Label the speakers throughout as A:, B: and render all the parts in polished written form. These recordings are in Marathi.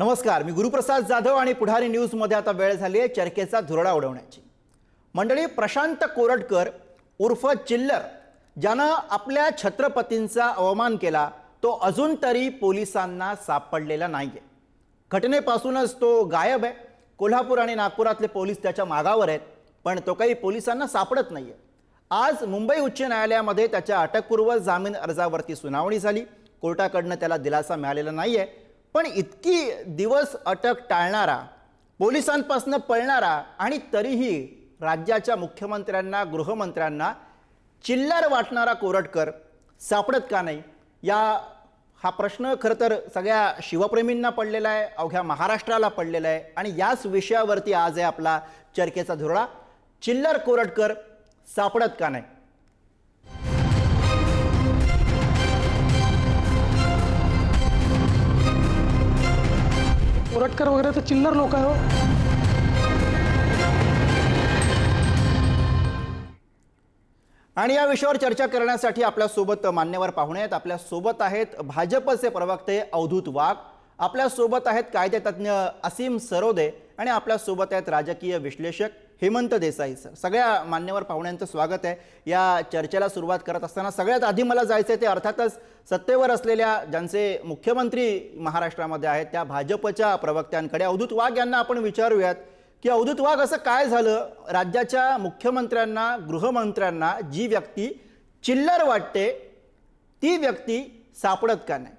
A: नमस्कार, मी गुरुप्रसाद जाधव आणि पुढारी न्यूज मध्ये आता वेळ झाली आहे चर्चेचा धुरळा उडवण्याची। मंडळी, प्रशांत कोरटकर उर्फ चिल्लर ज्यानं आपल्या छत्रपतींचा अवमान केला तो अजून तरी पोलिसांना सापडलेला नाहीये। घटनेपासूनच तो गायब आहे। कोल्हापूर आणि नागपुरातले पोलीस त्याच्या मागावर आहेत, पण तो काही पोलिसांना सापडत नाहीये। आज मुंबई उच्च न्यायालयामध्ये त्याच्या अटकपूर्व जामीन अर्जावरती सुनावणी झाली। कोर्टाकडनं त्याला दिलासा मिळालेला नाहीये, पण इतकी दिवस अटक टाळणारा, पोलिसांपासून पळणारा आणि तरीही राज्याच्या मुख्यमंत्र्यांना गृहमंत्र्यांना चिल्लर वाटणारा कोरटकर सापडत का नाही, हा प्रश्न खरं तर सगळ्या शिवप्रेमींना पडलेला आहे, अवघ्या महाराष्ट्राला पडलेला आहे। आणि याच विषयावरती आज आहे आपला चर्चेचा धुरळा। चिल्लर कोरटकर सापडत का नाही?
B: कोरटकर वगैरे तर चिल्लर लोक आहे हो।
A: आणि या विषयावर चर्चा करण्यासाठी आपल्या सोबत मान्यवर पाहुणे आहेत। आपल्या सोबत आहेत भाजपचे प्रवक्ते अवधूत वाघ, आपल्या सोबत आहेत कायदेतज्ञ असीम सरोदे आणि आपल्या सोबत आहेत राजकीय विश्लेषक हेमंत देसाई सर। सगळ्या मान्यवर पाहुण्यांचं स्वागत आहे। या चर्चेला सुरुवात करत असताना सगळ्यात आधी मला जायचं आहे ते अर्थातच सत्तेवर असलेल्या ज्यांचे मुख्यमंत्री महाराष्ट्रामध्ये आहेत त्या भाजपच्या प्रवक्त्यांकडे। अवधूत वाघ यांना आपण विचारूयात की अवधूत वाघ, असं काय झालं राज्याच्या मुख्यमंत्र्यांना गृहमंत्र्यांना जी व्यक्ती चिल्लर वाटते ती व्यक्ती सापडत का नाही?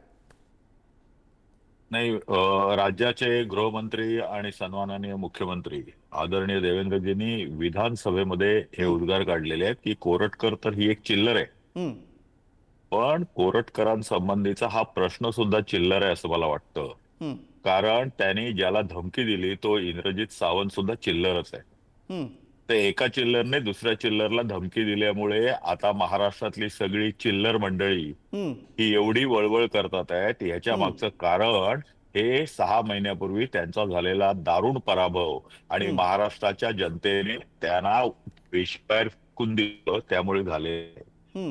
C: नाही, राज्याचे गृहमंत्री आणि सन्माननीय मुख्यमंत्री आदरणीय देवेंद्रजींनी विधानसभेमध्ये हे उद्गार काढलेले आहेत की कोरटकर तर ही एक चिल्लर आहे, पण कोरटकरांसंबंधीचा हा प्रश्न सुद्धा चिल्लर आहे असं मला वाटतं। कारण त्यांनी ज्याला धमकी दिली तो इंद्रजित सावंत सुद्धा चिल्लरच आहे। तर एका चिल्लरने दुसऱ्या चिल्लरला धमकी दिल्यामुळे आता महाराष्ट्रातली सगळी चिल्लर मंडळी ही एवढी वळवळ करतात आहेत। ह्याच्या मागचं कारण हे 6 महिन्यापूर्वी त्यांचा झालेला दारुण पराभव आणि महाराष्ट्राच्या जनतेने त्यांना विषबाहेर फेकून दिलं त्यामुळे झाले।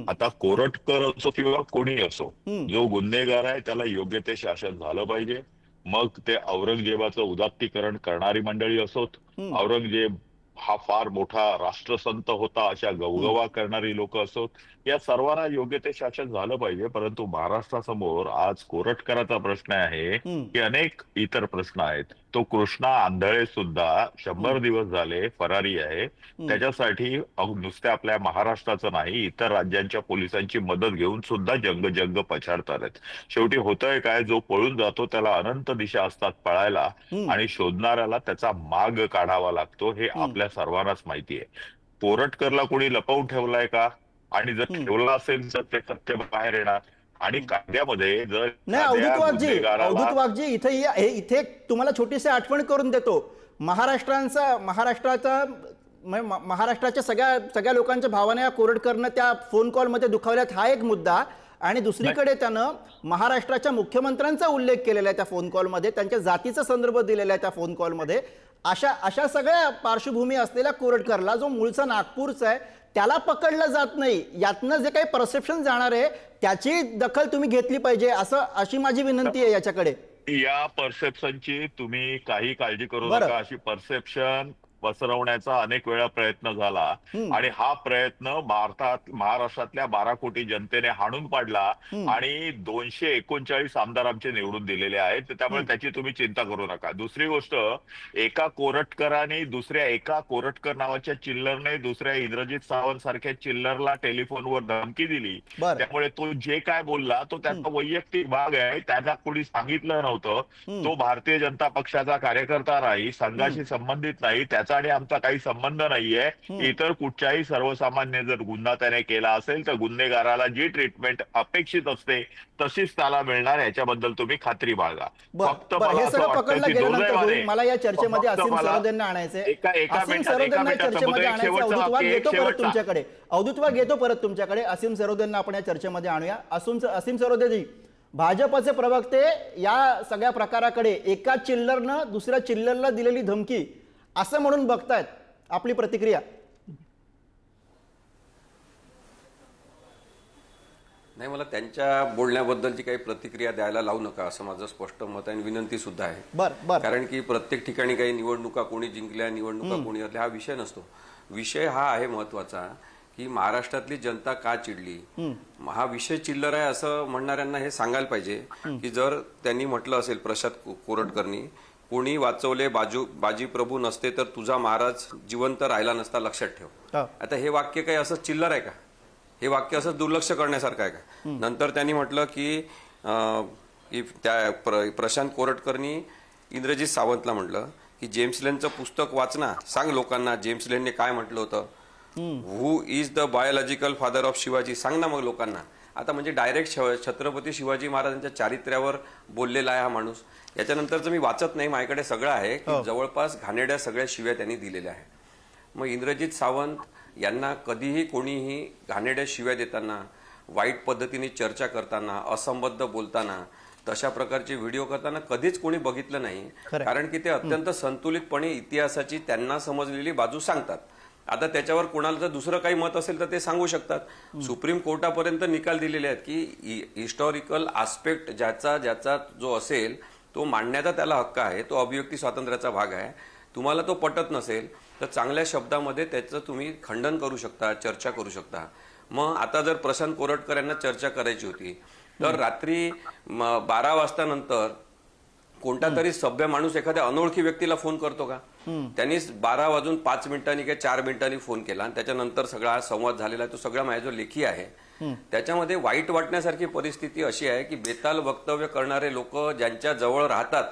C: आता कोरटकर असो किंवा कोणी असो, जो गुन्हेगार आहे त्याला योग्य ते शासन झालं पाहिजे। मग ते औरंगजेबाचं उदात्तीकरण करणारी मंडळी असोत, औरंगजेब हा फार मोठा राष्ट्रसंत होता अशा गवगवा करणारी लोक असोत, या सर्वांना योग्य ते शासन झालं पाहिजे। परंतु महाराष्ट्रासमोर आज कोरटकराचा प्रश्न आहे की अनेक इतर प्रश्न आहेत। तो कृष्णा आंधळे सुद्धा 100 दिवस झाले फरारी आहे। त्याच्यासाठी नुसत्या आपल्या महाराष्ट्राचं नाही, इतर राज्यांच्या पोलिसांची मदत घेऊन सुद्धा जंग पछाडतात आहेत। शेवटी होतंय काय, जो पळून जातो त्याला अनंत दिशा असतात पळायला आणि शोधणाऱ्याला त्याचा माग काढावा लागतो, हे आपल्या सर्वांनाच माहिती आहे। कोरटकरला कोणी लपवून ठेवलाय का? आणि जर ठेवला असेल तर ते सत्य बाहेर येणार। आणि कायद्यामध्ये जर
A: नाही, अवधूत वाघजी इथे तुम्हाला छोटीशी आठवण करून देतो। महाराष्ट्राच्या सगळ्या लोकांच्या भावना या कोरटकरनं त्या फोन कॉलमध्ये दुखावल्यात, हा एक मुद्दा। आणि दुसरीकडे त्यानं महाराष्ट्राच्या मुख्यमंत्र्यांचा उल्लेख केलेला आहे त्या फोन कॉलमध्ये, त्यांच्या जातीचा संदर्भ दिलेला आहे त्या फोन कॉलमध्ये। अशा सगळ्या पार्श्वभूमी असलेल्या कोरटकरला, जो मूळचा नागपूरचा आहे, त्याला पकडलं जात नाही। यातनं जे काही परसेप्शन जाणार आहे त्याची दखल तुम्ही घेतली पाहिजे, अशी माझी विनंती आहे याच्याकडे।
C: या परसेप्शनची तुम्ही काही काळजी करू नका। अशी परसेप्शन पसरवण्याचा अनेक वेळा प्रयत्न झाला आणि हा प्रयत्न महाराष्ट्रातल्या 12 कोटी जनतेने हाणून पाडला आणि 239 आमदार आमचे निवडून दिलेले आहेत। त्यामुळे त्याची तुम्ही चिंता करू नका। दुसरी गोष्ट, एका कोरटकरांनी दुसऱ्या एका कोरटकर नावाच्या चिल्लरने दुसऱ्या इंद्रजित सावंत सारख्या चिल्लरला टेलिफोनवर धमकी दिली, त्यामुळे तो जे काय बोलला तो त्याचा वैयक्तिक भाग आहे, त्याला कोणी सांगितलं नव्हतं। तो भारतीय जनता पक्षाचा कार्यकर्ता नाही, संघाशी संबंधित नाही, त्याचा आणि आमचा काही संबंध नाहीये। इतर कुठच्याही सर्वसामान्य जर गुन्हा त्याने केला असेल तर गुन्हेगाराला जी ट्रीटमेंट अपेक्षित असते तशीच त्याला मिळणार, याच्याबद्दल तुम्ही खात्री बाळगा।
A: फक्त मला या चर्चेमध्ये असीम सरोदेंना आणायचंय। अवधूत वाघ येतो परत तुमच्याकडे। असीम सरोदेंना आपण या चर्चेमध्ये आणूया। असीम सरोदेजी, भाजपचे प्रवक्ते या सगळ्या प्रकाराकडे एका चिल्लरनं दुसऱ्या चिल्लरला दिलेली धमकी असं म्हणून बघतायत, आपली प्रतिक्रिया?
D: नाही, मला त्यांच्या बोलण्याबद्दलची काही प्रतिक्रिया द्यायला लावू नका असं माझं स्पष्ट मत आहे आणि विनंती सुद्धा आहे.
A: बर
D: कारण की प्रत्येक ठिकाणी काही निवडणुका कोणी जिंकल्या, निवडणुका कोणी हरल्या, हा विषय नसतो. विषय हा आहे महत्वाचा की महाराष्ट्रातली जनता का चिडली. हा विषय चिल्लर आहे असं म्हणणाऱ्यांना हे सांगायला पाहिजे की जर त्यांनी म्हटलं असेल प्रशांत कोरटकरनी, कोणी वाचवले बाजी प्रभू नसते तर तुझा महाराज जिवंत राहिला नसता, लक्षात ठेव. आता हे वाक्य काही असं चिल्लर आहे का? हे वाक्य असं दुर्लक्ष करण्यासारखं आहे का? नंतर त्यांनी म्हटलं की त्या प्रशांत कोरटकरनी इंद्रजित सावंतला म्हटलं की जेम्स लेनचं पुस्तक वाचना, सांग लोकांना जेम्स लेनने काय म्हटलं होतं. Who is the biological father of Shivaji, सांग ना मग लोकांना. आता म्हणजे डायरेक्ट छत्रपती शिवाजी महाराजांच्या चारित्र्यावर बोललेला आहे हा माणूस. याच्यानंतरचं मी वाचत नाही, माझ्याकडे सगळं आहे की जवळपास घाणेरड्या सगळ्या शिव्या त्यांनी दिलेल्या आहेत. मग इंद्रजित सावंत यांना कधीही कोणीही घाणेरड्या शिव्या देताना, वाईट पद्धतीने चर्चा करताना, असंबद्ध बोलताना, तशा प्रकारचे व्हिडिओ करताना कधीच कोणी बघितलं नाही. कारण की ते अत्यंत संतुलितपणे इतिहासाची त्यांना समजलेली बाजू सांगतात. आता त्याच्यावर कोणाला जर दुसरं काही मत असेल तर ते सांगू शकतात. सुप्रीम कोर्टापर्यंत निकाल दिलेले आहेत की हिस्टॉरिकल आस्पेक्ट ज्याचा जो असेल तो मांडण्याचा त्याला हक्क आहे, तो अभिव्यक्ती स्वातंत्र्याचा भाग आहे. तुम्हाला तो पटत नसेल तर चांगल्या शब्दामध्ये त्याचं तुम्ही खंडन करू शकता, चर्चा करू शकता. मग आता जर प्रशांत कोरटकर यांना चर्चा करायची होती तर रात्री 12 वाजता नंतर कोणता तरी सभ्य माणूस एखाद्या अनोळखी व्यक्तीला फोन करतो का? त्यांनी 12 वाजून 5 मिनिटांनी किंवा 4 मिनिटांनी फोन केला आणि त्याच्यानंतर सगळा हा संवाद झालेला आहे. तो सगळा माझा जो लेखी आहे त्याच्यामध्ये वाईट वाटण्यासारखी परिस्थिती अशी आहे की बेताल वक्तव्य करणारे लोक ज्यांच्या जवळ राहतात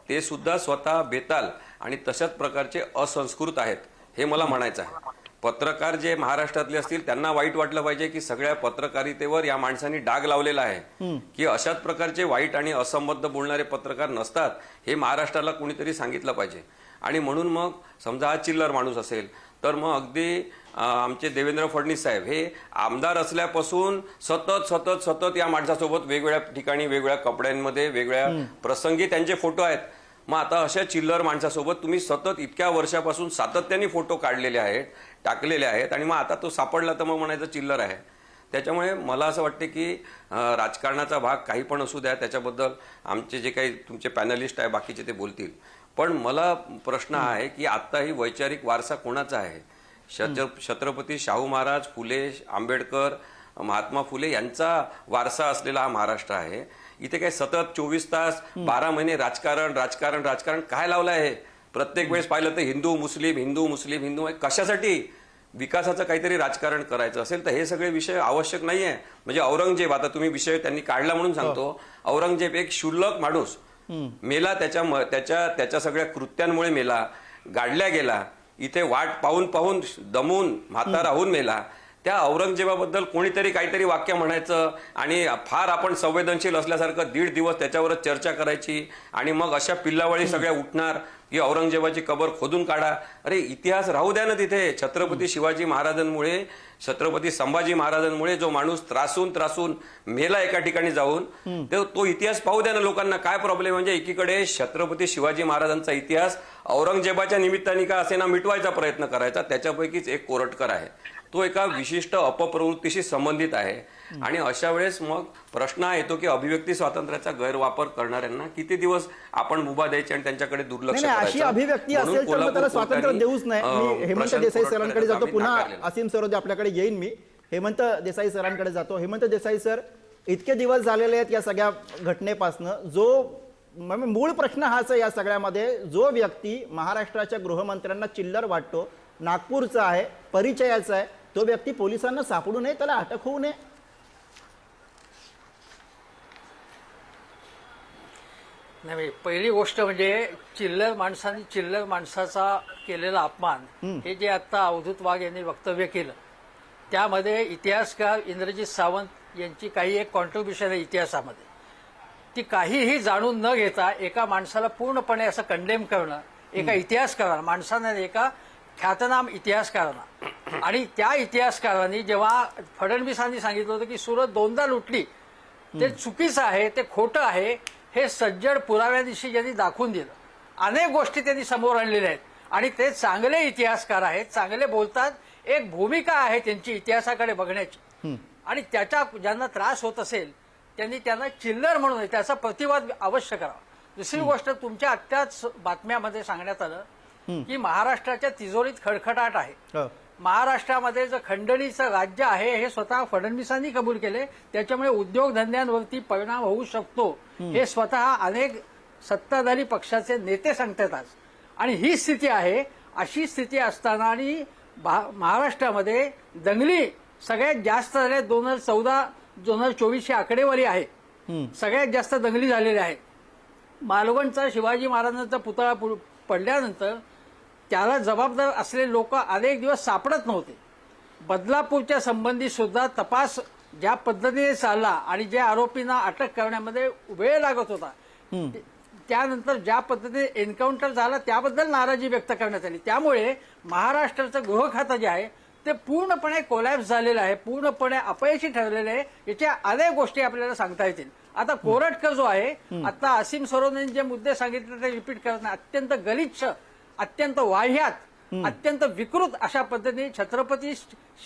D: ते सुद्धा स्वतः बेताल आणि तशाच प्रकारचे असंस्कृत आहेत, हे मला म्हणायचं आहे. पत्रकार जे महाराष्ट्रातले असतील त्यांना वाईट वाटलं पाहिजे की सगळ्या पत्रकारितेवर या माणसांनी डाग लावलेला आहे की अशाच प्रकारचे वाईट आणि असंबद्ध बोलणारे पत्रकार नसतात, हे महाराष्ट्राला कुणीतरी सांगितलं पाहिजे. आणि म्हणून मग समजा हा चिल्लर माणूस असेल तर मग अगदी आमचे देवेंद्र फडणवीस साहेब हे आमदार असल्यापासून सतत या माणसासोबत वेगवेगळ्या ठिकाणी, वेगवेगळ्या कपड्यांमध्ये, वेगवेगळ्या प्रसंगी त्यांचे फोटो आहेत. मग आता अशा चिल्लर माणसासोबत तुम्ही सतत इतक्या वर्षापासून सातत्याने फोटो काढलेले आहेत, टाकलेले आहेत आणि मग आता तो सापडला तर मग म्हणायचं चिल्लर आहे. त्याच्यामुळे मला असं वाटते की राजकारणाचा भाग काही पण असू द्या, त्याच्याबद्दल आमचे जे काही तुमचे पॅनलिस्ट आहे बाकीचे ते बोलतील. पण मला प्रश्न आहे की आता ही वैचारिक वारसा कोणाचा आहे? छत्रपती शाहू महाराज, फुले, आंबेडकर, महात्मा फुले यांचा वारसा असलेला हा महाराष्ट्र आहे. इथे काय सतत 24 तास 12 महिने राजकारण काय लावलं आहे? प्रत्येक वेळेस पाहिलं तर हिंदू मुस्लिम कशासाठी? विकासाचं काहीतरी राजकारण करायचं असेल तर हे सगळे विषय आवश्यक नाहीये. म्हणजे औरंगजेब, आता तुम्ही विषय त्यांनी काढला म्हणून सांगतो, औरंगजेब एक क्षुल्लक माणूस मेला, त्याच्या सगळ्या कृत्यांमुळे मेला, गाडल्या गेला, इथे वाट पाहून दमून म्हातारा होऊन मेला. त्या औरंगजेबाबद्दल कोणीतरी काहीतरी वाक्य म्हणायचं आणि फार आपण संवेदनशील असल्यासारखं 1.5 दिवस त्याच्यावरच चर्चा करायची आणि मग अशा पिल्लावळी सगळ्या उठणार की औरंगजेबाची कबर खोदून काढा. अरे इतिहास राहू द्या ना तिथे. छत्रपती शिवाजी महाराजांमुळे, छत्रपती संभाजी महाराजांमुळे जो माणूस त्रासून मेला एका ठिकाणी जाऊन, तो इतिहास पाहू द्या ना लोकांना. काय प्रॉब्लेम? म्हणजे एकीकडे छत्रपती शिवाजी महाराजांचा इतिहास औरंगजेबाच्या निमित्ताने का असे ना मिटवायचा प्रयत्न करायचा. त्याच्यापैकीच एक कोरटकर आहे, तो एका विशिष्ट अपप्रवृत्तीशी संबंधित आहे. आणि अशा वेळेस मग प्रश्न हा येतो की अभिव्यक्ती स्वातंत्र्याचा गैरवापर करणाऱ्यांना किती दिवस आपण मुभा द्यायची आणि त्यांच्याकडे दुर्लक्ष
A: नाही, अशी अभिव्यक्ती असेल तर मग त्याला स्वातंत्र्य देऊच नाही. मी हेमंत देसाई सरांकडे जातो, पुन्हा असीम सरोदे आपल्याकडे येईन. मी हेमंत देसाई सरांकडे जातो. हेमंत देसाई सर, इतके दिवस झालेले आहेत या सगळ्या घटनेपासनं, जो मूळ प्रश्न हाच आहे या सगळ्यामध्ये, जो व्यक्ती महाराष्ट्राच्या गृहमंत्र्यांना चिल्लर वाटतो, नागपूरचा आहे, परिचयाचा आहे, तो व्यक्ती पोलिसांना सापडू नये, त्याला अटक होऊ नये.
E: नाही, पहिली गोष्ट म्हणजे चिल्लर माणसाचा केलेला अपमान, हे जे आता अवधूत वाघ यांनी वक्तव्य केलं, त्यामध्ये इतिहासकार इंद्रजित सावंत यांची काही एक कॉन्ट्रीब्युशन आहे इतिहासामध्ये. ती काहीही जाणून न घेता एका माणसाला पूर्णपणे असं कंडेम करणं, एका इतिहासकाराला, माणसानं एका ख्यातनाम इतिहासकारांना. आणि त्या इतिहासकारांनी जेव्हा फडणवीसांनी सांगितलं होतं की सुरत 2दा लुटली, ते चुकीचं आहे, ते खोटं आहे, हे सज्जड पुराव्यादिवशी ज्यांनी दाखवून दिलं. अनेक गोष्टी त्यांनी समोर आणलेल्या आहेत आणि ते चांगले इतिहासकार आहेत, चांगले बोलतात. एक भूमिका आहे त्यांची इतिहासाकडे बघण्याची. आणि त्याच्या ज्यांना त्रास होत असेल त्यांनी त्यांना चिल्लर म्हणून त्याचा प्रतिवाद अवश्य करावा. दुसरी गोष्ट, तुमच्या आत्ताच बातम्यामध्ये सांगण्यात आलं की महाराष्ट्राच्या तिजोरीत खडखडाट आहे.
A: हो.
E: महाराष्ट्रामध्ये जे खंडणीचं राज्य आहे हे स्वतः फडणवीसांनी कबूल केले. त्याच्यामुळे उद्योगधंद्यांवरती परिणाम होऊ शकतो हे स्वतः अनेक सत्ताधारी पक्षाचे नेते सांगतात आज. आणि ही स्थिती आहे. अशी स्थिती असताना आणि महाराष्ट्रामध्ये दंगली सगळ्यात जास्त झाल्या. 2014-2024 ही आकडेवारी आहे. सगळ्यात जास्त दंगली झालेल्या आहेत. मालवणचा शिवाजी महाराजांचा पुतळा पडल्यानंतर त्याला जबाबदार असलेले लोक अनेक दिवस सापडत नव्हते. बदलापूरच्या संबंधी सुद्धा तपास ज्या पद्धतीने चालला आणि ज्या आरोपींना अटक करण्यामध्ये वेळ लागत होता, त्यानंतर ज्या पद्धतीने एन्काउंटर झाला त्याबद्दल नाराजी व्यक्त करण्यात आली. त्यामुळे महाराष्ट्राचं गृह खातं जे आहे ते पूर्णपणे कोलॅप्स झालेलं आहे, पूर्णपणे अपयशी ठरलेलं आहे. याच्या अनेक गोष्टी आपल्याला सांगता येतील. आता कोरटकर जो आहे, आता असीम सरोनेने जे मुद्दे सांगितले ते रिपीट करत नाही. अत्यंत गलिच्छ, अत्यंत वाह्यात, अत्यंत विकृत अशा पद्धतीने छत्रपती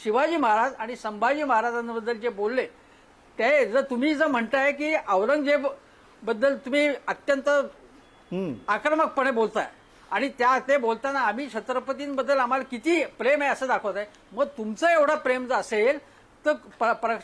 E: शिवाजी महाराज आणि संभाजी महाराजांबद्दल जे बोलले ते जर तुम्ही जर म्हणताय की औरंगजेब बद्दल तुम्ही अत्यंत आक्रमकपणे बोलताय आणि ते बोलताना आम्ही छत्रपतींबद्दल आम्हाला किती प्रेम आहे असं दाखवत आहे. मग तुमचं एवढं प्रेम जर असेल तर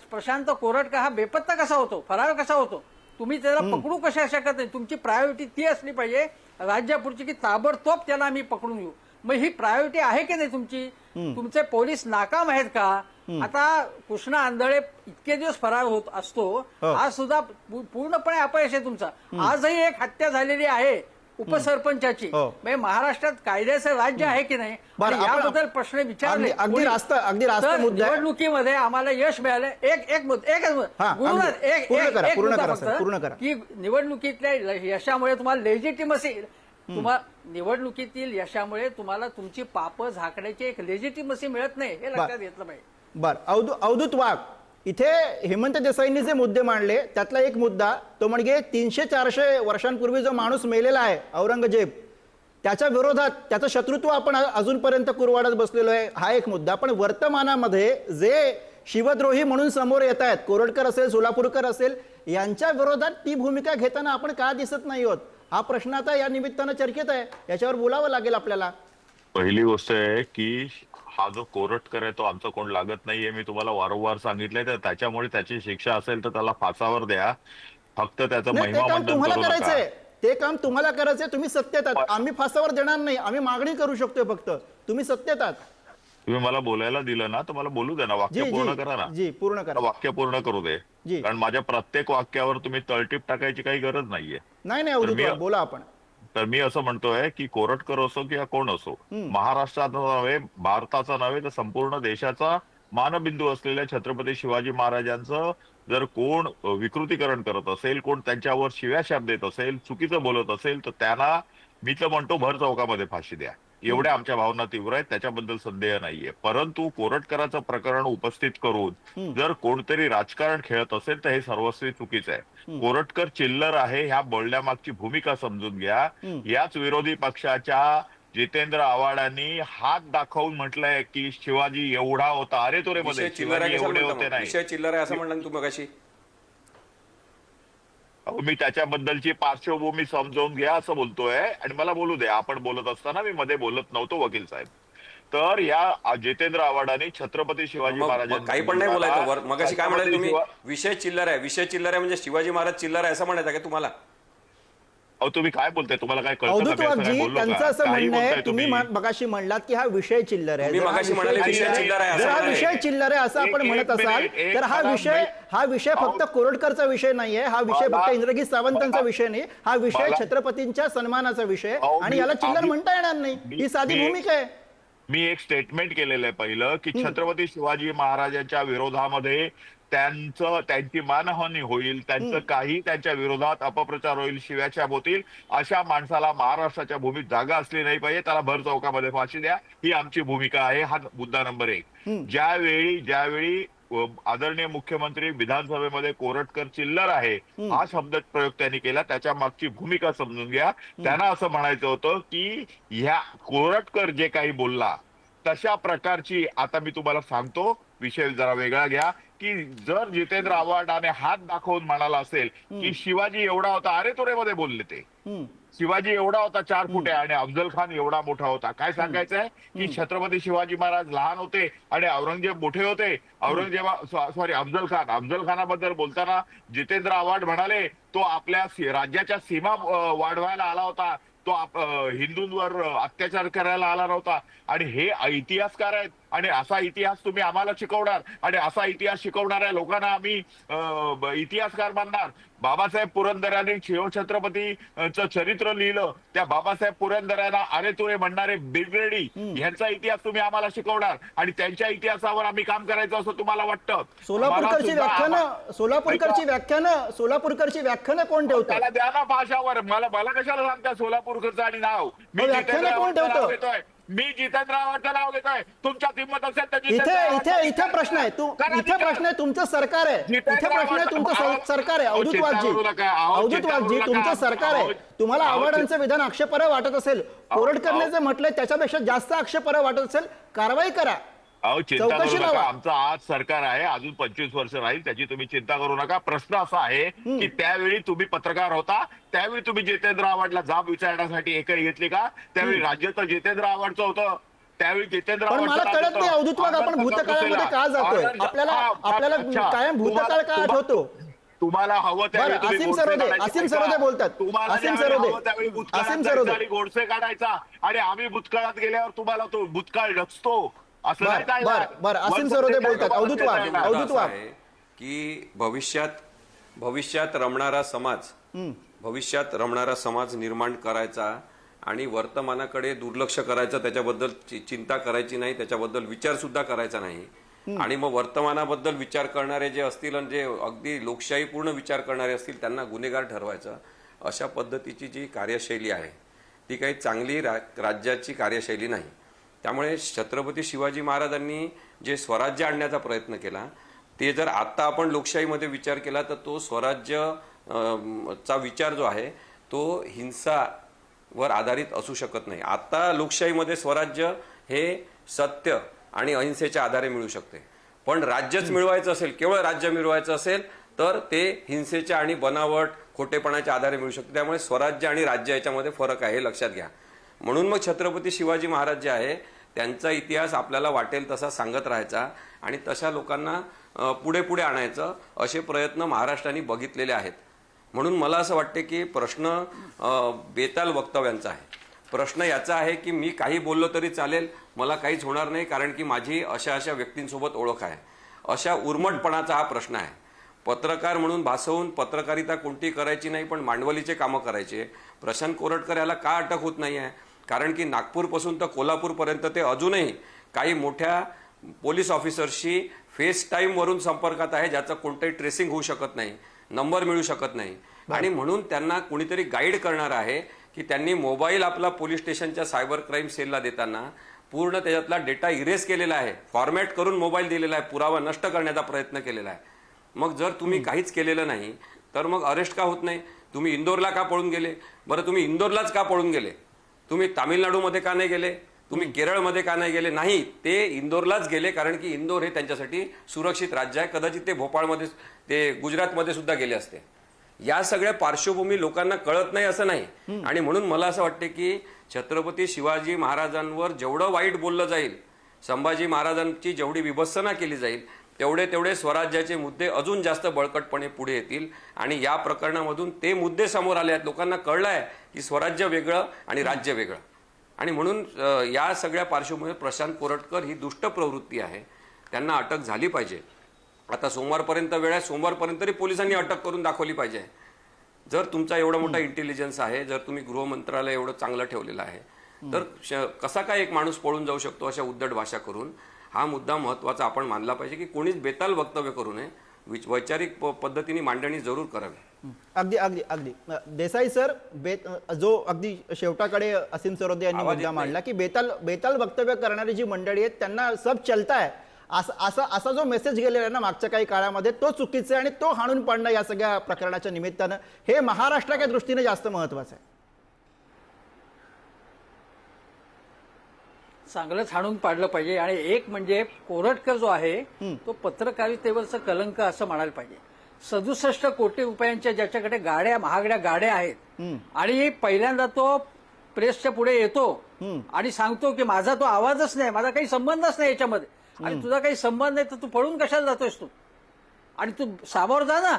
E: प्रशांत कोरटकर हा बेपत्ता कसा होतो, फरार कसा होतो? तुम्ही त्याला पकडू कशा शकत नाही. तुमची प्रायोरिटी ती असली पाहिजे राज्यापुढची की ताबडतोब त्याला आम्ही पकडून घेऊ. मग ही प्रायोरिटी आहे की नाही तुमची? तुमचे पोलीस नाकाम आहेत का? आता कृष्णा आंधळे इतके दिवस फरार होत असतो, आज सुद्धा पूर्णपणे अपयश आहे तुमचा. आजही एक हत्या झालेली आहे उपसरपंचाची. म्हणजे महाराष्ट्रात कायद्याचं राज्य आहे की नाही याबद्दल प्रश्न विचारले.
A: अगदी रास्त मुद्दा आहे.
E: निवडणुकीमध्ये आम्हाला यश मिळालं.
A: पूर्ण करा.
E: की निवडणुकीतल्या यशामुळे तुम्हाला लेजिटिमसी, निवडणुकीतील यशामुळे तुम्हाला तुमची पाप झाकण्याची एक लेजिटिमसी मिळत नाही, हे लक्षात घेतलं पाहिजे.
A: बरं, अवधूत वाघ, इथे हेमंत देसाईंनी जे मुद्दे मांडले त्यातला एक मुद्दा तो म्हणजे 300-400 वर्षांपूर्वी जो माणूस मेलेला आहे औरंगजेब, त्याच्या विरोधात त्याचं शत्रुत्व आपण अजूनपर्यंत कुरवाडत बसलेलो आहे, हा एक मुद्दा. पण वर्तमानामध्ये जे शिवद्रोही म्हणून समोर येत आहेत, कोरटकर असेल, सोलापूरकर असेल, यांच्या विरोधात ती भूमिका घेताना आपण का दिसत नाही आहोत, हा प्रश्न आता या निमित्तानं चर्चेत आहे. याच्यावर बोलावं लागेल आपल्याला.
C: पहिली गोष्ट आहे की हा जो कोरटकर आहे तो आमचा कोण लागत नाहीये. मी तुम्हाला वारंवार सांगितलंय, तर त्याच्यामुळे त्याची शिक्षा असेल तर त्याला फासावर द्या. फक्त त्याचं
A: नाही, ते
C: महिमा
A: काम
C: मंडन
A: तुम्हाला
C: करू नका.
A: करायचंय, ते काम तुम्हाला करायचंय. तुम्ही सत्तेत आहात. आम्ही फासावर देणार नाही, आम्ही मागणी करू शकतोय फक्त. तुम्ही सत्तेत आहात.
C: तुम्ही मला बोलायला दिलं ना तर मला बोलू दे ना. वाक्य पूर्ण करा ना.
A: जी पूर्ण करा.
C: वाक्य पूर्ण करू दे.
A: जी.
C: कारण माझ्या प्रत्येक वाक्यावर तुम्ही तळटीप टाकायची काही गरज नाहीये.
A: नाही अवधूत वाघ, बोला आपण.
C: तर मी असं म्हणतोय की कोरटकर असो किंवा कोण असो, महाराष्ट्राचा नव्हे, भारताचा नव्हे, तर संपूर्ण देशाचा मानबिंदू असलेल्या छत्रपती शिवाजी महाराजांचं जर कोण विकृतीकरण करत असेल, कोण त्यांच्यावर शिव्या शाप देत असेल, चुकीचं बोलत असेल, तर त्यांना मी तर म्हणतो भर चौकामध्ये फाशी द्या. एवढ्या आमच्या भावना तीव्र आहेत, त्याच्याबद्दल संदेह नाहीये. परंतु कोरटकराचं प्रकरण उपस्थित करून जर कोणतरी राजकारण खेळत असेल तर हे सर्वस्वी चुकीचं आहे. कोरटकर चिल्लर आहे ह्या बोलण्यामागची भूमिका समजून घ्या. याच विरोधी पक्षाच्या जितेंद्र आव्हाडांनी हात दाखवून म्हटलंय की शिवाजी एवढा होता, अरे तो रे मध्ये शिवाजी एवढे होते नाही.
D: विषय चिल्लर आहे असं म्हणलं तुम्ही मगाशी.
C: मी त्याच्याबद्दलची पार्श्वभूमी समजावून घ्या असं बोलतोय आणि मला बोलू दे. आपण बोलत असताना मी मध्ये बोलत नव्हतो वकील साहेब. तर या जितेंद्र आव्हाडांनी छत्रपती शिवाजी महाराजांना
D: काही पण नाही बोलायचं. मगाशी काय म्हणाले तुम्ही? विषय चिल्लर आहे, विषय चिल्लर आहे म्हणजे शिवाजी महाराज चिल्लर आहे असं म्हणायचं का तुम्हाला?
C: अहो तुम्ही काय बोलताय? तुम्हाला काय
A: अवधूत वाघजी, त्यांचं असं म्हणणं आहे, तुम्ही मगाशी म्हणलात की हा विषय चिल्लर आहे.
D: जर
A: हा विषय चिल्लर आहे असं आपण म्हणत असाल तर हा विषय फक्त कोरटकरचा विषय नाहीये, हा विषय फक्त इंद्रजित सावंतांचा विषय नाही, हा विषय छत्रपतींच्या सन्मानाचा विषय आणि याला चिल्लर म्हणता येणार नाही. ही साधी भूमिका आहे.
C: मी एक स्टेटमेंट केलेलं आहे पहिलं की छत्रपती शिवाजी महाराजांच्या विरोधामध्ये त्यांची मानहानी होईल, त्यांचं काही त्यांच्या विरोधात अपप्रचार होईल, शिव्याशाप होतील, अशा माणसाला महाराष्ट्राच्या भूमीत जागा असली नाही पाहिजे, त्याला भर चौकामध्ये फाशी द्या, ही आमची भूमिका आहे. हा मुद्दा नंबर 1. ज्यावेळी आदरणीय मुख्यमंत्री विधानसभेमध्ये कोरटकर चिल्लर आहे हा शब्द प्रयोग त्यांनी केला, त्याच्या मागची भूमिका समजून घ्या. त्यांना असं म्हणायचं होतं की ह्या कोरटकर जे काही बोलला तशा प्रकारची, आता मी तुम्हाला सांगतो विषय जरा वेगळा घ्या, की जर जितेंद्र आव्हाडाने हात दाखवून म्हणाला असेल की शिवाजी एवढा होता, अरे तुरे मध्ये बोलले ते, शिवाजी एवढा होता 4 फुटे आणि अफजल खान एवढा मोठा होता. काय सांगायचंय की छत्रपती शिवाजी महाराज लहान होते आणि औरंगजेब मोठे होते. अफजल खानाबद्दल बोलताना जितेंद्र आव्हाड म्हणाले तो आपल्या राज्याच्या सीमा वाढवायला आला होता, तो हिंदूंवर अत्याचार करायला आला नव्हता. आणि हे इतिहासकार आहेत आणि असा इतिहास तुम्ही आम्हाला शिकवणार आणि असा इतिहास शिकवणाऱ्या लोकांना आम्ही इतिहासकार मानणार. बाबासाहेब पुरंदरांनी शिवछत्रपतीचं चरित्र लिहिलं, त्या बाबासाहेब पुरंदरांना अरे तुरे म्हणणारे बिररेडी यांचा इतिहास तुम्ही आम्हाला शिकवणार आणि त्यांच्या इतिहासावर आम्ही काम करायचं असं तुम्हाला वाटतं?
A: सोलापूरकरची व्याख्यानं कोण ठेवतात?
C: त्याला द्या ना भाषावर. मला कशाला सांगता सोलापूरकरचं आणि नाव? मी
A: व्याख्यानं कोण ठेवतं?
C: घेतोय, मी जितेंद्र आव्हाडचं नाव घेतोय. तुमच्या हिंमत असेल तर
A: इथे प्रश्न आहे, इथे प्रश्न आहे तुमचं सरकार आहे, इथे प्रश्न आहे तुमचं सरकार आहे. अवधूत वाघजी तुमचं सरकार आहे. तुम्हाला आव्हाडांचं विधान आक्षेपार्ह वाटत असेल, कोरटकरने जे म्हटलंय त्याच्यापेक्षा जास्त आक्षेपार्ह वाटत असेल, कारवाई करा,
C: चिंता करू
A: चौकशी
C: नका.
A: लावा.
C: आमचं आज सरकार आहे, अजून 25 वर्ष राहील, त्याची तुम्ही चिंता करू नका. प्रश्न असा आहे की त्यावेळी तुम्ही पत्रकार होता, त्यावेळी तुम्ही जितेंद्र आव्हाडला जाब विचारण्यासाठी एकही घेतली का? त्यावेळी राज्य तर जितेंद्र आव्हाडचं होतं, त्यावेळी जितेंद्र
A: पण मला कळत नाही अवधूत वाघ, आपण भूतकाळामध्ये का जातोय? आपल्याला कायम भूतकाळ का आठवतो?
C: तुम्हाला हवं त्यावेळी तुम्ही
A: असीम
C: गोडसे
A: सरोदे
C: काढायचे.
A: बोलतात.
C: तुम्हाला
A: असीम
C: ज्यावेळी
A: सरोदे.
C: हवं त्यावेळी भूतकाळात
A: असीम
C: जायचं
A: सरोदे.
C: आणि गोडसे काढायचा आणि आम्ही भूतकाळात गेल्यावर तुम्हाला तो भूतकाळ डचतो असं नाही चालणार.
A: बरं असीम सरोदे बोलतात. अवधूत वाघ
D: की भविष्यात रमणारा समाज निर्माण करायचा आणि वर्तमानाकडे दुर्लक्ष करायचं, त्याच्याबद्दल चिंता करायची नाही, त्याच्याबद्दल विचार सुद्धा करायचा नाही. आणि मग वर्तमानाबद्दल विचार करणारे जे असतील आणि जे अगदी लोकशाहीपूर्ण विचार करणारे असतील त्यांना गुन्हेगार ठरवायचं, अशा पद्धतीची जी कार्यशैली आहे ती काही चांगली राज्याची कार्यशैली नाही. त्यामुळे छत्रपती शिवाजी महाराजांनी जे स्वराज्य आणण्याचा प्रयत्न केला ते जर आता आपण लोकशाहीमध्ये विचार केला तर तो स्वराज्य चा विचार जो आहे तो हिंसावर आधारित असू शकत नाही. आता लोकशाहीमध्ये स्वराज्य हे सत्य आणि अहिंसेच्या आधारे मिळू शकते. पण राज्यच मिळवायचं असेल, केवळ राज्य मिळवायचं असेल तर ते हिंसेच्या आणि बनावट खोटेपणाच्या आधारे मिळू शकते. त्यामुळे स्वराज्य आणि राज्य याच्यामध्ये फरक आहे, हे लक्षात घ्या. म्हणून मग छत्रपती शिवाजी महाराज जे आहे त्यांचा इतिहास आपल्याला वाटेल तसा सांगत राहायचा आणि तशा लोकांना पुढे पुढे आणायचं असे प्रयत्न महाराष्ट्राने बघितलेले आहेत. म्हणून मला असं वाटते की प्रश्न बेताल वक्तव्यांचा आहे. प्रश्न याचा आहे की मी काही बोललो तरी चालेल, मला काहीच होणार नाही कारण की माझी अशा व्यक्तींसोबत ओळख आहे, अशा उर्मटपणाचा हा प्रश्न आहे. पत्रकार म्हणून भासवून पत्रकारिता कोणती करायची नाही, पण मांडवलीचे कामं करायचे. प्रशांत कोरटकर याला का अटक होत नाही आहे? कारण की नागपूरपासून तर कोल्हापूरपर्यंत ते अजूनही काही मोठ्या पोलीस ऑफिसर्सशी फेस टाईमवरून संपर्कात आहे, ज्याचं कोणतंही ट्रेसिंग होऊ शकत नाही, नंबर मिळू शकत नाही. आणि म्हणून त्यांना कुणीतरी गाईड करणार आहे की त्यांनी मोबाईल आपला पोलीस स्टेशनच्या सायबर क्राईम सेलला देताना पूर्ण त्याच्यातला डेटा इरेज केलेला आहे, फॉर्मॅट करून मोबाईल दिलेला आहे, पुरावा नष्ट करण्याचा प्रयत्न केलेला आहे. मग जर तुम्ही काहीच केलेलं नाही तर मग अरेस्ट का होत नाही? तुम्ही इंदोरला का पळून गेले? बरं तुम्ही इंदोरलाच का पळून गेले? तुम्ही तामिळनाडूमध्ये का नाही गेले? तुम्ही केरळमध्ये का नाही गेले? नाही, ते इंदोरलाच गेले कारण की इंदोर हे त्यांच्यासाठी सुरक्षित राज्य आहे. कदाचित ते भोपाळमध्ये, ते गुजरातमध्ये सुद्धा गेले असते. या सगळ्या पार्श्वभूमी लोकांना कळत नाही असं नाही. आणि म्हणून मला असं वाटते की छत्रपती शिवाजी महाराजांवर जेवढं वाईट बोललं जाईल, संभाजी महाराजांची जेवढी विभत्सना केली जाईल, तेवढे स्वराज्याचे मुद्दे अजून जास्त बळकटपणे पुढे येतील. आणि या प्रकरणामधून ते मुद्दे समोर आले आहेत. लोकांना कळलं आहे की स्वराज्य वेगळं आणि राज्य वेगळं. आणि म्हणून या सगळ्या पार्श्वभूमीवर प्रशांत कोरटकर ही दुष्ट प्रवृत्ती आहे, त्यांना अटक झाली पाहिजे. आता सोमवारपर्यंत वेळ आहे, सोमवारपर्यंत तरी पोलिसांनी अटक करून दाखवली पाहिजे. जर तुमचा एवढा मोठा इंटेलिजन्स आहे, जर तुम्ही गृह मंत्रालय एवढं चांगलं ठेवलेलं आहे, तर कसा काय एक माणूस पळून जाऊ शकतो अशा उद्धट भाषा करून? हा मुद्दा महत्त्वाचा आपण मानला पाहिजे की कोणीच बेताल वक्तव्य करू नये, वैचारिक पद्धतीने मांडणी जरूर करावी.
A: अगदी देसाई सर, जो अगदी शेवटाकडे असीम सरोदे यांनी मुद्दा मांडला की बेताल वक्तव्य करणारी जी मंडळी आहेत त्यांना सब चलता आहे, असा जो मेसेज गेलेला आहे ना मागच्या काही काळामध्ये, तो चुकीचा आहे आणि तो हाणून पाडणं या सगळ्या प्रकरणाच्या निमित्तानं हे महाराष्ट्राच्या दृष्टीने जास्त महत्वाचं आहे.
E: चांगलंच हाणून पाडलं पाहिजे. आणि एक म्हणजे कोरटकर जो आहे तो पत्रकारितेवरचं कलंक असं म्हणायला पाहिजे. 67 कोटी रुपयांच्या ज्याच्याकडे गाड्या, महागड्या गाड्या आहेत, आणि पहिल्यांदा तो प्रेसच्या पुढे येतो आणि सांगतो की माझा तो आवाजच नाही, माझा काही संबंधच नाही याच्यामध्ये, आणि तुझा काही संबंध नाही तर तू पळून कशाला जातोयस तू, आणि तू सामोर जा ना.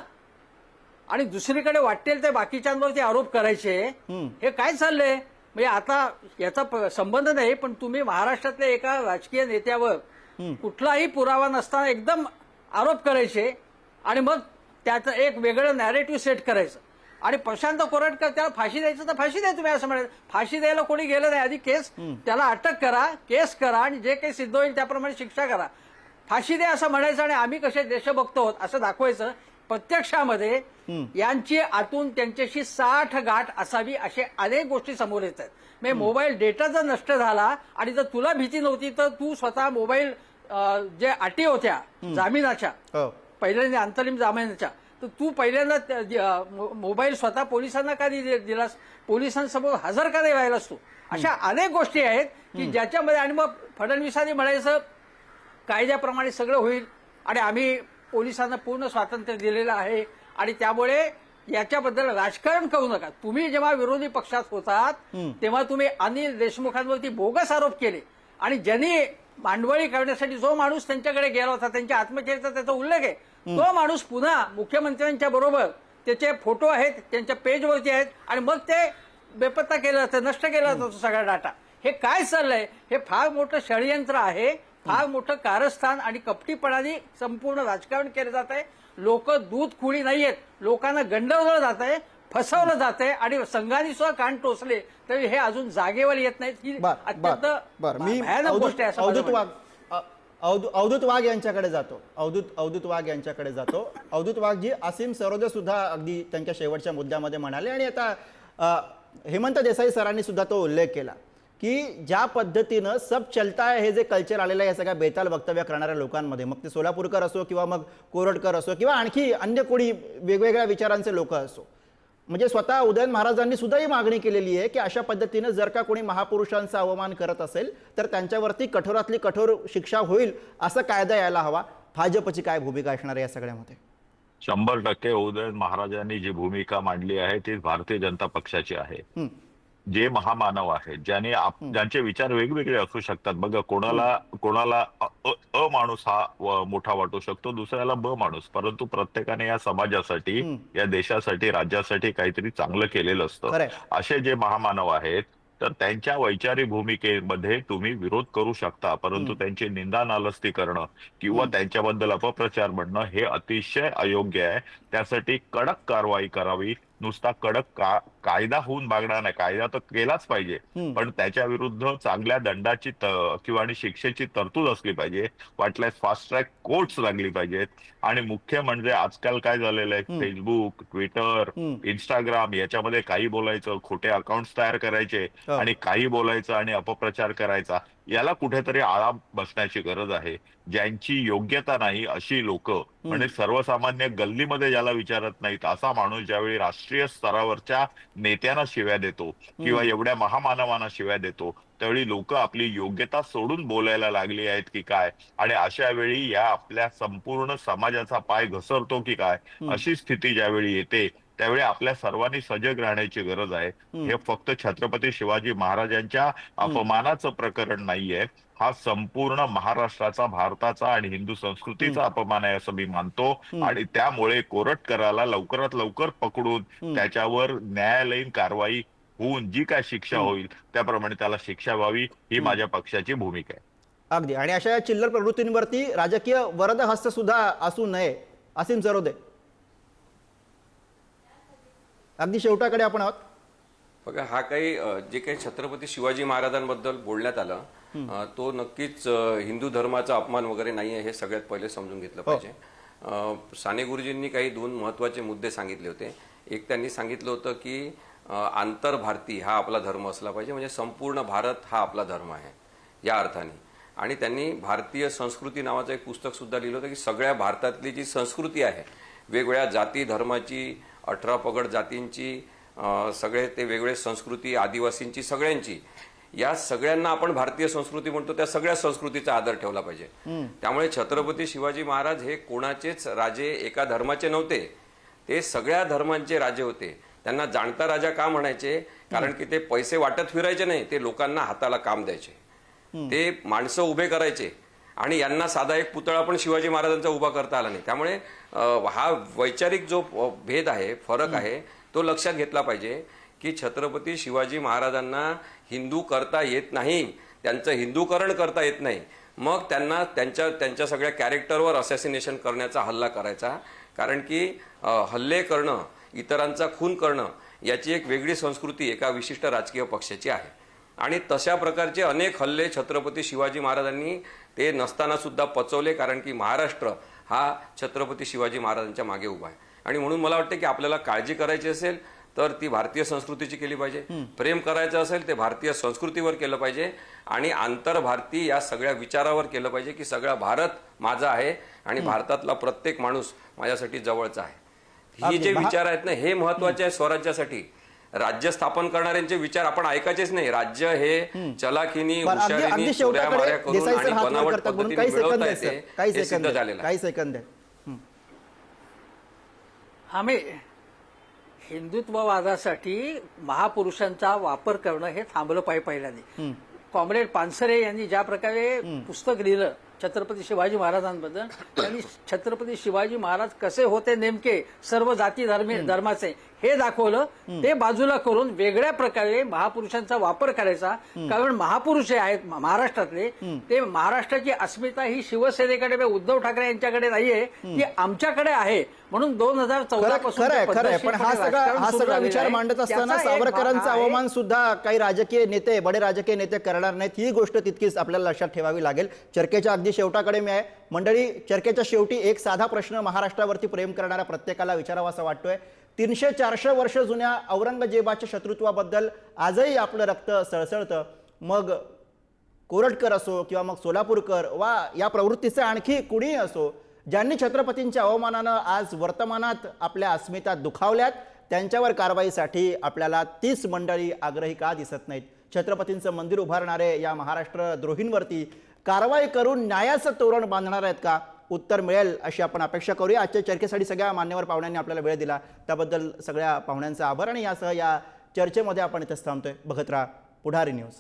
E: आणि दुसरीकडे वाटेल ते बाकीच्यांवरती आरोप करायचे, हे काय चाललंय? म्हणजे आता याचा संबंध नाही, पण तुम्ही महाराष्ट्रातल्या एका राजकीय नेत्यावर कुठलाही पुरावा नसताना एकदम आरोप करायचे आणि मग त्याचं एक वेगळं नॅरेटिव्ह सेट करायचं. आणि प्रशांत कोरटकर त्याला फाशी द्यायचं तर फाशी द्या तुम्ही, असं म्हणायचं. फाशी द्यायला कोणी गेलं नाही, आधी केस त्याला अटक करा, केस करा, आणि जे काही सिद्ध होईल त्याप्रमाणे शिक्षा करा. फाशी द्या असं म्हणायचं आणि आम्ही कसे देशभक्त आहोत असं दाखवायचं. प्रत्यक्षामध्ये यांची आतून त्यांच्याशी 60 गाठ असावी असे अनेक गोष्टी समोर येत आहेत. म्हणजे मोबाईल डेटा जर नष्ट झाला आणि जर तुला भीती नव्हती तर तू स्वतः मोबाईल जे अटी होत्या जामिनाच्या, पहिल्यांदा अंतरिम जामिनाच्या, तर तू पहिल्यांदा मोबाईल स्वतः पोलिसांना का दिलास, पोलिसांसमोर हजर का नाही राहिलास तू? अशा अनेक गोष्टी आहेत की ज्याच्यामध्ये, आणि मग फडणवीसांनी म्हणायचं कायद्याप्रमाणे सगळं होईल आणि आम्ही पोलिसांना पूर्ण स्वातंत्र्य दिलेलं आहे आणि त्यामुळे याच्याबद्दल राजकारण करू नका. तुम्ही जेव्हा विरोधी पक्षात होतात तेव्हा तुम्ही अनिल देशमुखांवरती बोगस आरोप केले, आणि ज्यांनी भांडवली करण्यासाठी जो माणूस त्यांच्याकडे गेला होता, त्यांच्या आत्मचरित्रात त्याचा उल्लेख आहे, तो माणूस पुन्हा मुख्यमंत्र्यांच्या बरोबर त्याचे फोटो आहेत, त्यांच्या पेजवरती आहेत, आणि मग ते बेपत्ता केलं जातं, नष्ट केला जातो सगळा डाटा. हे काय चाललंय? हे फार मोठं षडयंत्र आहे, फार मोठं कारस्थान आणि कपटीपणाने संपूर्ण राजकारण केलं जात आहे. लोक दूध खुळी नाहीयेत, लोकांना गंडवलं जात आहे, फसवलं जात आहे, आणि संघाने सुद्धा कान टोचले तरी हे अजून जागेवर येत नाहीत. ही अत्यंत भयानक गोष्ट आहे.
A: अवधूत वाघ यांच्याकडे जातो. अवधूत वाघ यांच्याकडे जातो. अवधूत वाघ जी, असीम सरोदे सुद्धा अगदी त्यांच्या शेवटच्या मुद्द्यामध्ये म्हणाले, आणि आता हेमंत देसाई सरांनी सुद्धा तो उल्लेख केला की ज्या पद्धतीनं सब चलता है हे जे कल्चर आलेलं आहे या सगळ्या बेताल वक्तव्य करणाऱ्या लोकांमध्ये, मग ते सोलापूरकर असो किंवा मग कोरटकर असो किंवा आणखी अन्य कोणी वेगवेगळ्या विचारांचे लोक असो, म्हणजे स्वतः उदयन महाराजांनी सुद्धा ही मागणी केलेली आहे की अशा पद्धतीनं जर का कोणी महापुरुषांचा अवमान करत असेल तर त्यांच्यावरती कठोरातली कठोर शिक्षा होईल, असा कायदा यायला हवा. भाजपची काय भूमिका असणार आहे या सगळ्यामध्ये?
C: 100% उदयन महाराजांनी जी भूमिका मांडली आहे ती भारतीय जनता पक्षाची आहे. जे महामानव आहेत, ज्यांचे विचार वेगवेगळे असू शकतात. बघा, कोणाला अ माणूस हा मोठा वाटू शकतो, दुसऱ्याला ब माणूस, परंतु प्रत्येकाने या समाजासाठी, या देशासाठी, राज्यासाठी काहीतरी चांगलं केलेलं असतं. असे जे महामानव आहेत तर त्यांच्या वैचारिक भूमिकेमध्ये तुम्ही विरोध करू शकता, परंतु त्यांची निंदा नालस्ती करणं किंवा त्यांच्याबद्दल अपप्रचार म्हणणं हे अतिशय अयोग्य आहे. त्यासाठी कडक कारवाई करावी. नुसता कडक कायदा होऊन भागणार नाही, कायदा तर केलाच पाहिजे, पण त्याच्या विरुद्ध चांगल्या दंडाची किंवा शिक्षेची तरतूद असली पाहिजे. वाटल्यास फास्ट ट्रॅक कोर्ट्स लागली पाहिजेत. आणि मुख्य म्हणजे आजकाल काय झालेलं आहे, फेसबुक, ट्विटर, इंस्टाग्राम याच्यामध्ये काही बोलायचं, खोटे अकाउंट्स तयार करायचे आणि काही बोलायचं आणि अपप्रचार करायचा, याला कुठेतरी आळा बसण्याची गरज आहे. ज्यांची योग्यता नाही अशी लोक, म्हणजे सर्वसामान्य गल्लीमध्ये ज्याला विचारत नाहीत असा माणूस ज्यावेळी राष्ट्रीय स्तरावरच्या नेत्यांना शिव्या देतो किंवा एवढ्या महामानवांना शिव्या देतो, त्यावेळी लोक आपली योग्यता सोडून बोलायला लागली आहेत की काय, आणि अशा वेळी या आपल्या संपूर्ण समाजाचा पाय घसरतो की काय, अशी स्थिती ज्यावेळी येते त्यावेळी आपल्या सर्वांनी सजग राहण्याची गरज आहे. हे फक्त छत्रपती शिवाजी महाराजांच्या अपमानाचं प्रकरण नाहीये, हा संपूर्ण महाराष्ट्राचा, भारताचा आणि हिंदू संस्कृतीचा अपमान आहे असं मी मानतो. आणि त्यामुळे कोरटकराला लवकरात लवकर पकडून त्याच्यावर न्यायालयीन कारवाई होऊन जी काय शिक्षा होईल त्याप्रमाणे त्याला शिक्षा व्हावी, ही माझ्या पक्षाची भूमिका आहे.
A: अगदी. आणि अशा या चिल्लर प्रवृत्तींवरती राजकीय वरदहस्त सुद्धा असू नये. असीम सरोदे, अगदी शेवटाकडे आपण आहोत.
D: बघा, हा काही जे काही छत्रपती शिवाजी महाराजांबद्दल बोलण्यात आलं तो नक्कीच हिंदू धर्माचा अपमान वगैरे नाही आहे, हे सगळ्यात पहिले समजून घेतलं पाहिजे. साने गुरुजींनी काही 2 महत्वाचे मुद्दे सांगितले होते. एक त्यांनी सांगितलं होतं की आंतर भारती हा आपला धर्म असला पाहिजे, म्हणजे संपूर्ण भारत हा आपला धर्म आहे या अर्थाने. आणि त्यांनी भारतीय संस्कृती नावाचं एक पुस्तक सुद्धा लिहिलं होतं की सगळ्या भारतातली जी संस्कृती आहे, वेगवेगळ्या जाती धर्माची, 18 पगड जातींची, सगळे ते वेगळे संस्कृती, आदिवासींची, सगळ्यांची, या सगळ्यांना आपण भारतीय संस्कृती म्हणतो, त्या सगळ्या संस्कृतीचा आदर ठेवला पाहिजे. त्यामुळे छत्रपती शिवाजी महाराज हे कोणाचेच राजे एका धर्माचे नव्हते, ते सगळ्या धर्मांचे राजे होते. त्यांना जाणता राजा का म्हणायचे? कारण की ते पैसे वाटत फिरायचे नाही, ते लोकांना हाताला काम द्यायचे, ते माणसं उभे करायचे. आणि यांना साधा एक पुतळा पण शिवाजी महाराजांचा उभा करता आला नाही. त्यामुळे हा वैचारिक जो भेद आहे, फरक आहे, तो लक्षात घेतला पाहिजे की छत्रपती शिवाजी महाराजांना हिंदू करता येत नाही, त्यांचं हिंदूकरण करता येत नाही. मग त्यांना त्यांच्या सगळ्या कॅरेक्टरवर असॅसिनेशन करण्याचा हल्ला करायचा. कारण की हल्ले करणं, इतरांचा खून करणं याची एक वेगळी संस्कृती एका विशिष्ट राजकीय पक्षाची आहे. आणि तशा प्रकारचे अनेक हल्ले छत्रपती शिवाजी महाराजांनी ते नसताना सुद्धा पचवले. कारण की महाराष्ट्र हा छत्रपती शिवाजी महाराजांच्या मागे उभा आहे. आणि म्हणून मला वाटतं की आपल्याला काळजी करायची असेल तर ती भारतीय संस्कृतीची केली पाहिजे. प्रेम करायचं असेल ते भारतीय संस्कृतीवर केलं पाहिजे आणि आंतरभारती या सगळ्या विचारावर केलं पाहिजे की सगळा भारत माझा आहे आणि भारतातला प्रत्येक माणूस माझ्यासाठी जवळचा आहे. ही जे विचार आहेत ना, हे महत्वाचे आहे स्वराज्यासाठी. राज्य स्थापन करणाऱ्यांचे विचार आपण ऐकायचेच नाही. राज्य हे चलाखीनी, हुशारीनी, चोऱ्या-माऱ्या करून आणि बनावट पद्धतीने मिळवता येते, हे सिद्ध झालेलं आहे.
A: काही सेकंद
E: आम्ही हिंदुत्ववादासाठी महापुरुषांचा वापर करणं हे थांबलं पाहिजे. पहिल्यांदा कॉम्रेड पानसरे यांनी ज्या प्रकारे पुस्तक लिहिलं छत्रपती शिवाजी महाराजांबद्दल, त्यांनी छत्रपती शिवाजी महाराज कसे होते नेमके सर्व जाती धर्माचे हे दाखवलं. ते बाजूला करून वेगळ्या प्रकारे महापुरुषांचा वापर करायचा. कारण महापुरुष जे आहेत महाराष्ट्रातले, ते महाराष्ट्राची अस्मिता ही शिवसेनेकडे, उद्धव ठाकरे यांच्याकडे नाहीये, ती आमच्याकडे आहे. म्हणून 2014 पासून
A: खरंय. पण हा सगळा विचार मांडत असताना सावरकरांचा अवमान सुद्धा काही राजकीय नेते, बडे राजकीय नेते करणार नाहीत, ही गोष्ट तितकीच आपल्याला लक्षात ठेवावी लागेल. चर्चेच्या अगदी शेवटाकडे मी आहे. मंडळी, चर्चेच्या शेवटी एक साधा प्रश्न महाराष्ट्रावरती प्रेम करणाऱ्या प्रत्येकाला विचारावा असा वाटतोय. 300-400 वर्ष जुन्या औरंगजेबाच्या शत्रुत्वाबद्दल आजही आपलं रक्त सळसळतं. मग कोरटकर असो किंवा मग सोलापूरकर वा या प्रवृत्तीचे आणखी कुणीही असो, ज्यांनी छत्रपतींच्या अवमानानं आज वर्तमानात आपल्या अस्मिता दुखावल्यात, त्यांच्यावर कारवाईसाठी आपल्याला 30 मंडळी आग्रही का दिसत नाहीत? छत्रपतींचं मंदिर उभारणारे या महाराष्ट्र द्रोहींवरती कारवाई करून न्यायाचं तोरण बांधणार आहेत का? उत्तर मिळेल अशी आपण अपेक्षा करूया. आजच्या चर्चेसाठी सगळ्या मान्यवर पाहुण्यांनी आपल्याला वेळ दिला, त्याबद्दल सगळ्या पाहुण्यांचा आभार. आणि यासह या चर्चेमध्ये आपण इथेच थांबतोय. बघत राहा पुढारी न्यूज.